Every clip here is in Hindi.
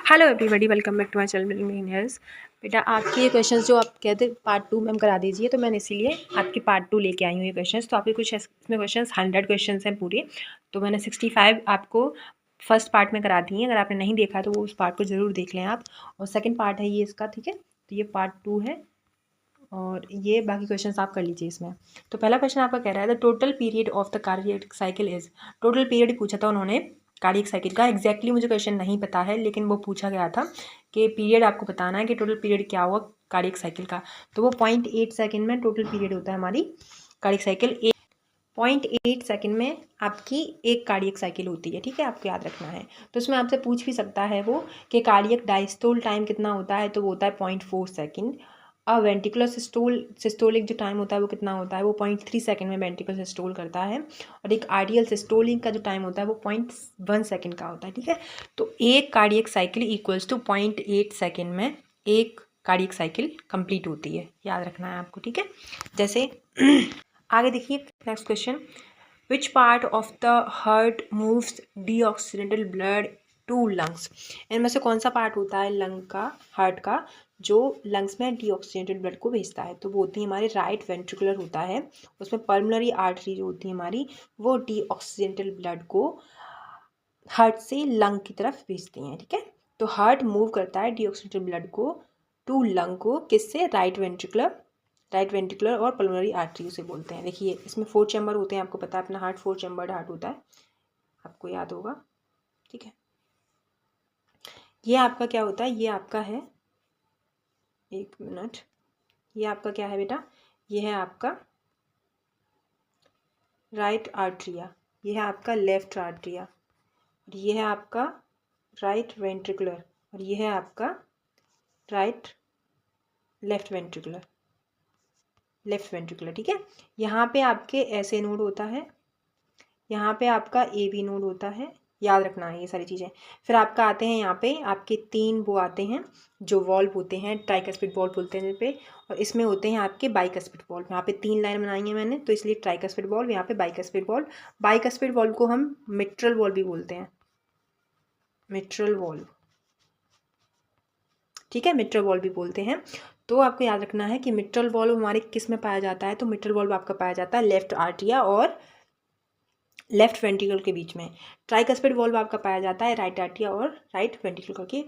Hello everybody, welcome back to my channel millionaires. बेटा आपके ये क्वेश्चंस जो आप कहते पार्ट 2 मैम करा दीजिए, तो मैंने इसीलिए आपके पार्ट 2 लेके आई हूँ ये क्वेश्चंस। तो आपके कुछ इसमें क्वेश्चंस 100 क्वेश्चंस हैं पूरे, तो मैंने 65 आपको फर्स्ट पार्ट में करा दी है। अगर आपने नहीं देखा तो वो उस पार्ट को ज़रूर देख लें आप। और सेकेंड पार्ट है ये इसका, ठीक है। तो ये पार्ट 2 है और ये बाकी क्वेश्चंस आप कर लीजिए इसमें। तो पहला क्वेश्चन आपका कह रहा है the total period of the cardiac cycle is. Total period पूछा था उन्होंने कार्डियक साइकिल का। एग्जैक्टली मुझे क्वेश्चन नहीं पता है, लेकिन वो पूछा गया था कि पीरियड आपको बताना है कि टोटल पीरियड क्या हुआ कार्डियक साइकिल का। तो वो 0.8 सेकेंड में टोटल पीरियड होता है हमारी कार्डियक साइकिल। 0.8 सेकेंड में आपकी एक कार्डियक साइकिल होती है, ठीक है, आपको याद रखना है। तो उसमें आपसे पूछ भी सकता है वो कि कार्डियक डायस्टोल टाइम कितना होता है, तो वो होता है 0.4 सेकेंड। और वेंटिकुलर सिस्टोलिक जो टाइम होता है वो कितना होता है, वो 0.3 सेकेंड में वेंटिकुलर सिस्टोल करता है। और एक आर्डियल सिस्टोलिक का जो टाइम होता है वो 0.1 सेकेंड का होता है, ठीक है। तो एक cardiac cycle equals to 0.8 second में एक कार्डियक साइकिल कंप्लीट होती है, याद रखना है आपको, ठीक है। जैसे आगे देखिए next question, which part of the heart moves deoxygenated blood to lungs. इनमें से कौन सा पार्ट होता है लंग का, हार्ट का, जो लंग्स में डीऑक्सीडेंटेड ब्लड को भेजता है। तो वो होती है हमारी राइट वेंट्रिकुलर होता है। उसमें पल्मोनरी आर्टरी जो होती है हमारी, वो डीऑक्सीडेंटल ब्लड को हार्ट से लंग की तरफ भेजती हैं, ठीक है। तो हार्ट मूव करता है डीऑक्सीडेंटेड ब्लड को टू लंग को, किससे, राइट वेंट्रिकुलर और पल्मोनरी आर्टरी से बोलते हैं। देखिए इसमें 4 चैम्बर होते हैं, आपको पता है अपना हार्ट 4 चैम्बर्ड हार्ट होता है, आपको याद होगा, ठीक है। ये आपका क्या होता है, ये आपका है, एक मिनट, ये आपका क्या है बेटा, ये है आपका राइट आर्ट्रिया, ये है आपका लेफ्ट आर्ट्रिया, और ये है आपका राइट वेंट्रिकुलर, और ये है आपका राइट लेफ्ट वेंट्रिकुलर, ठीक है। यहाँ पे आपके ऐसे नोड होता है, यहाँ पे आपका ए बी नोड होता है, याद रखना है ये सारी चीज़ें। फिर आपका आते हैं यहाँ पे आपके 3 वो आते हैं जो वॉल्व होते हैं, ट्राइकस्पिड वॉल्व बोलते हैं जिन पे, और इसमें होते हैं आपके बाइकस्पिड वॉल्व। यहाँ पे 3 लाइन बनाई है मैंने, तो इसलिए ट्राइकस्पिड वॉल्व, यहाँ पे बाइकस्पिड वॉल्व। बाइकस्पिड वॉल्व को हम मिट्रल वॉल्व भी बोलते हैं, मिट्रल वॉल्व, ठीक है, मिट्रल वॉल्व भी बोलते हैं। तो आपको याद रखना है कि मिट्रल वॉल्व हमारे किस में पाया जाता है, तो मिट्रल वॉल्व आपका पाया जाता है लेफ्ट आर्ट्रिया और लेफ्ट वेंट्रिकल के बीच में। ट्राइकस्पिड वॉल्व आपका पाया जाता है राइट आर्ट्रिया और राइट वेंट्रिकल के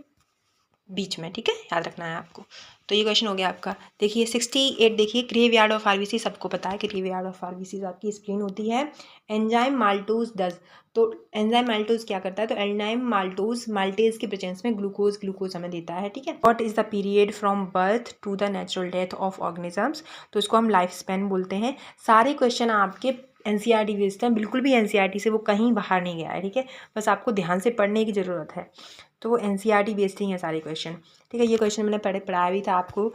बीच में, ठीक है, याद रखना है आपको। तो ये क्वेश्चन हो गया आपका। देखिए 68 देखिए, ग्रेवयार्ड ऑफ आरबीसी, सबको पता है कि ग्रेवयार्ड ऑफ आरबीसी आपकी स्प्लीन होती है। एंजाइम माल्टोज डज, तो एंजाइम माल्टोज क्या करता है, तो एंजाइम माल्टोज माल्टेज के प्रेजेंस में ग्लूकोज हमें देता है, ठीक है। What is the period from birth to the natural death of organisms, तो इसको हम लाइफ स्पैन बोलते हैं। सारे क्वेश्चन आपके एनसीईआरटी बेस्ड हैं, बिल्कुल भी एनसीईआरटी से वो कहीं बाहर नहीं गया है, ठीक है। बस आपको ध्यान से पढ़ने की ज़रूरत है। तो वो एनसीईआरटी बेस्ड ही हैं सारे क्वेश्चन, ठीक है। ये क्वेश्चन मैंने पढ़ाया भी था आपको,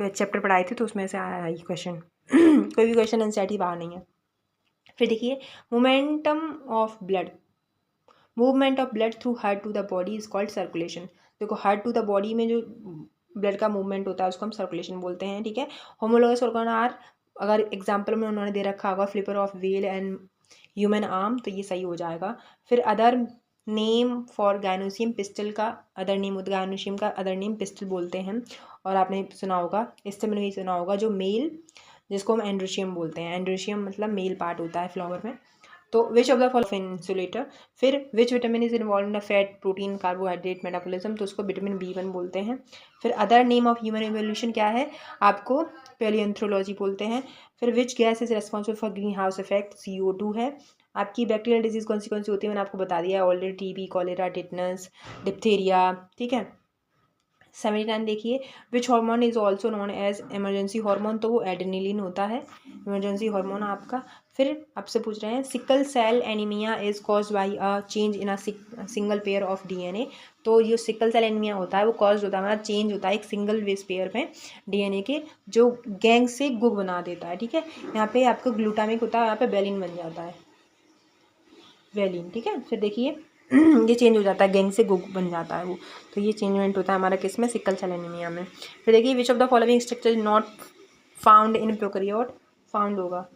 चैप्टर पढ़ाए थे, तो उसमें से आया है ये क्वेश्चन। कोई भी क्वेश्चन एनसीईआरटी बाहर नहीं है। फिर देखिए movement of blood through heart to the body is called circulation. देखो हार्ट टू द बॉडी में जो ब्लड का मूवमेंट होता है उसको हम सर्कुलेशन बोलते हैं, ठीक है। होमोलोगस ऑर्गन आर, अगर एग्जाम्पल में उन्होंने दे रखा होगा flipper of whale and human arm, तो ये सही हो जाएगा। फिर other name for gynoecium pistol का अदर नेम, गायनोसियम का अदर नेम पिस्टल बोलते हैं। और आपने सुना होगा, इससे मैंने भी सुना होगा, जो मेल जिसको हम एंड्रोशियम बोलते हैं, एंड्रोशियम मतलब मेल पार्ट होता है फ्लावर में। तो which of the following insulator. फिर which vitamin is involve in the fat protein carbohydrate metabolism, तो उसको विटामिन B1 बोलते हैं। फिर other name of human evolution क्या है, आपको पेलियोंथ्रोलॉजी बोलते हैं। फिर which gas is responsible for green house effect, CO2 है। आपकी बैक्टीरियल डिजीज कौन सी होती है, मैंने आपको बता दिया है already, TB, cholera, tetanus, diphtheria, ठीक है। 79 देखिए, which hormone is also known as emergency hormone, तो वो एड्रेनलिन होता है, इमरजेंसी हार्मोन आपका। फिर आपसे पूछ रहे हैं sickle cell anaemia is cause by a change in a single pair of DNA, तो ये सिकल सेल एनीमिया होता है वो कॉज होता है, हमारा चेंज होता है एक सिंगल बेस पेयर में DNA के, जो गैंग से गुग बना देता है, ठीक है। यहाँ पे आपको ग्लूटामिक होता है, यहाँ पे वेलिन बन जाता है, वेलिन, ठीक है। फिर देखिए ये चेंज हो जाता है, गैंग से गुग बन जाता है वो, तो ये चेंजमेंट होता है हमारा किस में, सिकल सेल एनीमिया में। फिर देखिए विच of the following structure not found in prokaryote, found होगा,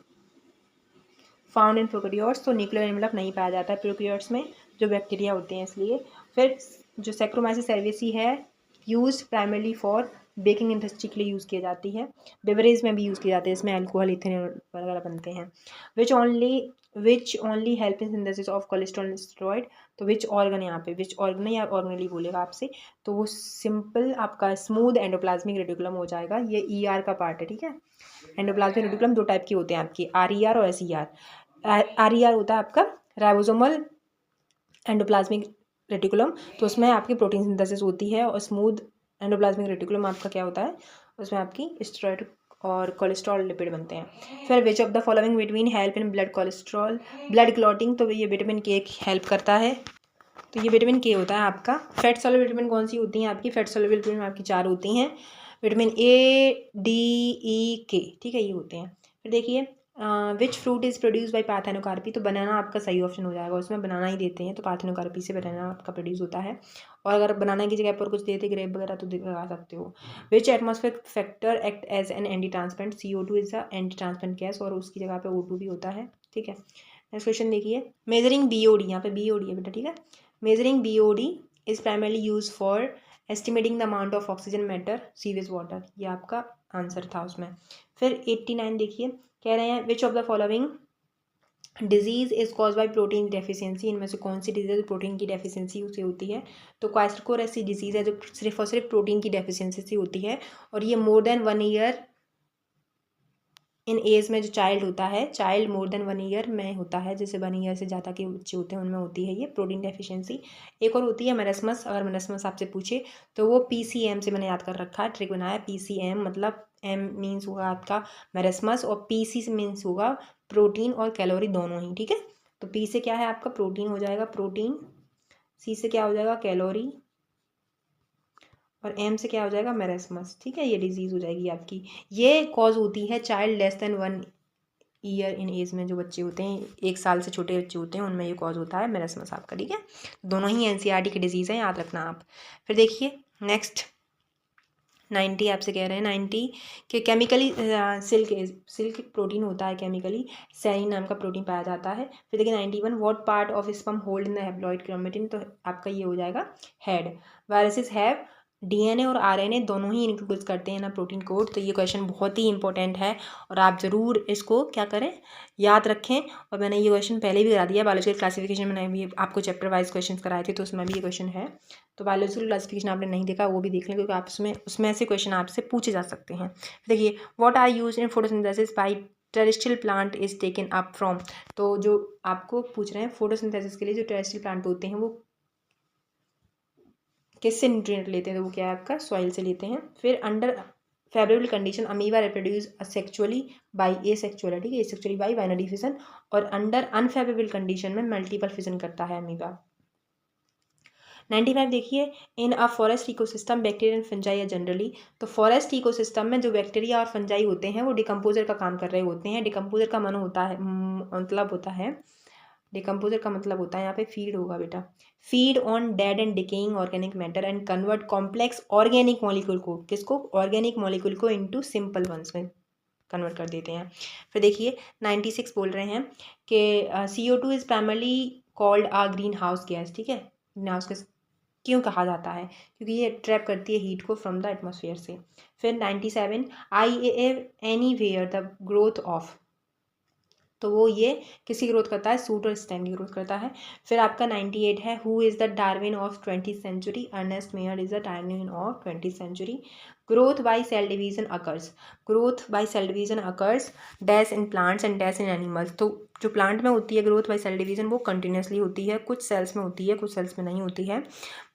फाउंड इन प्रोकैरियोट्स, तो न्यूक्लियर एनवेलप नहीं पाया जाता है प्रोकैरियोट्स में, जो बैक्टीरिया होते हैं इसलिए। फिर जो सैक्रोमाइसिस सेरेसी है use primarily for baking industry के लिए यूज़ की जाती है, बेवरेज में भी यूज़ की जाती है, इसमें अल्कोहल इथेनॉल वगैरह बनते हैं। Which only help in synthesis of cholesterol steroid, तो विच ऑर्गन यहाँ पे विच ऑर्गन या ऑर्गनली बोलेगा आपसे, तो वो सिंपल आपका स्मूथ एंडोप्लाज्मिक रेटिकुलम हो जाएगा, ये ER का पार्ट है, ठीक है। एंडोप्लाज्मिक रेटिकुलम दो टाइप के होते हैं आपकी, RER और SER। RER होता है आपका राइबोसोमल एंडोप्लाज्मिक रेटिकुलम, तो उसमें आपकी प्रोटीन सिंथेसिस होती है, और स्मूथ एंडोप्लाज्मिक रेटिकुलम आपका क्या होता है, उसमें आपकी स्टेरॉइड और कोलेस्ट्रॉल लिपिड बनते हैं। फिर विच of the following vitamin help in blood clotting, तो ये विटामिन के हेल्प करता है, तो ये विटामिन के होता है आपका। फैट सॉल्युबल विटामिन कौन सी होती हैं आपकी, फैट सॉल्युबल विटामिन आपकी 4 होती हैं, vitamin A, D, E, K, ठीक है, ये होते हैं। फिर देखिए which fruit is produce by parthenocarpy, तो बनाना आपका सही ऑप्शन हो जाएगा, उसमें बनाना ही देते हैं, तो पार्थेनोकार्पी से बनाना आपका प्रोड्यूस होता है। और अगर बनाना की जगह पर कुछ देते ग्रेप वगैरह तो लगा सकते हो। Which atmospheric factor act as an anti transparent, CO2 is a anti transparent gas, और उसकी जगह पे O2 भी होता है, ठीक है। नेक्स्ट क्वेश्चन देखिए, मेजरिंग BOD, यहाँ पे BOD है बेटा, ठीक है। Measuring BOD is primarily use for estimating the amount of oxygen matter sewage water, ये आपका आंसर था उसमें। फिर 89 देखिए, कह रहे हैं विच of the following disease is cause by protein deficiency, इनमें से कौन सी डिजीज प्रोटीन की डेफिशिएंसी से होती है, तो क्वाइस्टरकोर ऐसी डिजीज है जो सिर्फ और सिर्फ प्रोटीन की डेफिशिएंसी से होती है, और ये more than 1 year in age में जो चाइल्ड होता है, चाइल्ड मोर देन 1 ईयर में होता है, जैसे 1 ईयर से ज़्यादा के बच्चे होते हैं उनमें होती है ये प्रोटीन डेफिशिएंसी। एक और होती है मेरेस्मस, अगर मेरेस्मस आपसे पूछे तो वो PCM से मैंने याद कर रखा है, ट्रिक बनाया PCM, मतलब M मीन्स होगा आपका मेरेस्मस, और PC से मीन्स होगा प्रोटीन और कैलोरी दोनों ही, ठीक है। तो P से क्या है आपका प्रोटीन हो जाएगा, प्रोटीन, C से क्या हो जाएगा कैलोरी, और M से क्या हो जाएगा मेरेस्मस, ठीक है। ये डिजीज़ हो जाएगी आपकी, ये कॉज होती है child less than 1 year in age में, जो बच्चे होते हैं 1 साल से छोटे बच्चे होते हैं उनमें ये कॉज होता है मेरेस्मस आपका, ठीक है। दोनों ही NCERT की डिजीज़ हैं, याद रखना आप। फिर देखिए नेक्स्ट 90 आपसे कह रहे हैं 90 कि केमिकली सिल्क प्रोटीन होता है, केमिकली सेरिन नाम का प्रोटीन पाया जाता है। फिर देखिए 91 what part of sperm hold in the haploid chromatin, तो आपका ये हो जाएगा हेड। वायरसेस हैव DNA और RNA दोनों ही इंक्लूड करते हैं ना प्रोटीन कोड, तो ये क्वेश्चन बहुत ही इंपॉर्टेंट है, और आप ज़रूर इसको क्या करें, याद रखें। और मैंने ये क्वेश्चन पहले भी करा दिया, बायोलॉजिकल क्लासिफिकेशन में भी आपको चैप्टर वाइज क्वेश्चन कराए थे, तो उसमें भी ये क्वेश्चन है। तो बायोलॉजिकल क्लासिफिकेशन आपने नहीं देखा वो भी देख लें, क्योंकि आप उसमें ऐसे क्वेश्चन आपसे पूछे जा सकते हैं। देखिए what are used in photosynthesis by terrestrial plant is taken up from, तो जो आपको पूछ रहे हैं फोटोसिंथेसिस के लिए जो टेरेस्ट्रियल प्लांट होते हैं वो किससे न्यूट्रिएंट लेते हैं, तो वो क्या है आपका सॉइल से लेते हैं। फिर under favourable condition amoeba reproduce asexually by asexually, ठीक है, एसेक्चुअली बाई बाइनरी फिजन, और अंडर अनफेवरेबल कंडीशन में मल्टीपल फिजन करता है अमीबा। 95 देखिए, in a forest ecosystem bacteria and fungi है जनरली, तो फॉरेस्ट इकोसिस्टम में जो बैक्टीरिया और फंजाई होते हैं वो डिकम्पोजर का काम कर रहे होते हैं। डिकम्पोजर का डिकम्पोजर का मतलब होता है यहाँ पे फीड होगा बेटा, feed on dead and decaying organic matter and convert complex organic molecule को, किसको, ऑर्गेनिक मॉलिक्यूल को इनटू सिंपल वंस में कन्वर्ट कर देते हैं। फिर देखिए 96 बोल रहे हैं कि CO2 is primarily called a greenhouse gas, ठीक है। ग्रीन हाउस गैस क्यों कहा जाता है, क्योंकि ये ट्रैप करती है हीट को फ्रॉम द एटमॉस्फेयर से। फिर 97 IAA anywhere the growth of, तो वो ये किसकी ग्रोथ करता है, सूट और स्टेम की ग्रोथ करता है। फिर आपका 98 है who is the Darwin of 20th century, Ernest Mayr is the Darwin of 20th century. Growth by cell division occurs dash in plants and dash in animals, तो जो प्लांट में होती है ग्रोथ बाय सेल डिवीजन वो कंटिन्यूसली होती है, कुछ सेल्स में होती है कुछ सेल्स में नहीं होती है।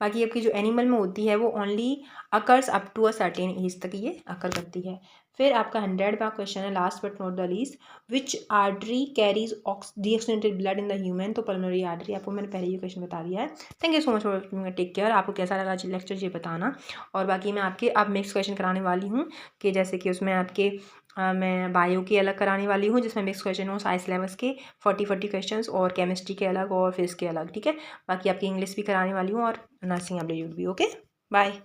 बाकी आपकी जो एनिमल में होती है वो only occurs up to a certain age तक ये अकर करती है। फिर आपका 100 का क्वेश्चन है last but not the least, which artery carries deoxygenated blood in the human, तो पल्मोनरी आर्टरी, आपको मैंने पहले ये क्वेश्चन बता दिया है। Thank you so much for take care. आपको कैसा लगा लेक्चर ये बताना, और बाकी मैं आपके अब नेक्स्ट क्वेश्चन कराने वाली हूँ कि जैसे कि उसमें आपके मैं बायो की अलग कराने वाली हूँ जिसमें मिक्स क्वेश्चन हो साइंस सिलेबस के 40 क्वेश्चंस, और केमिस्ट्री के अलग और फिजिक्स के अलग, ठीक है। बाकी आपकी इंग्लिश भी कराने वाली हूँ और नर्सिंग अपडेट भी। Okay bye.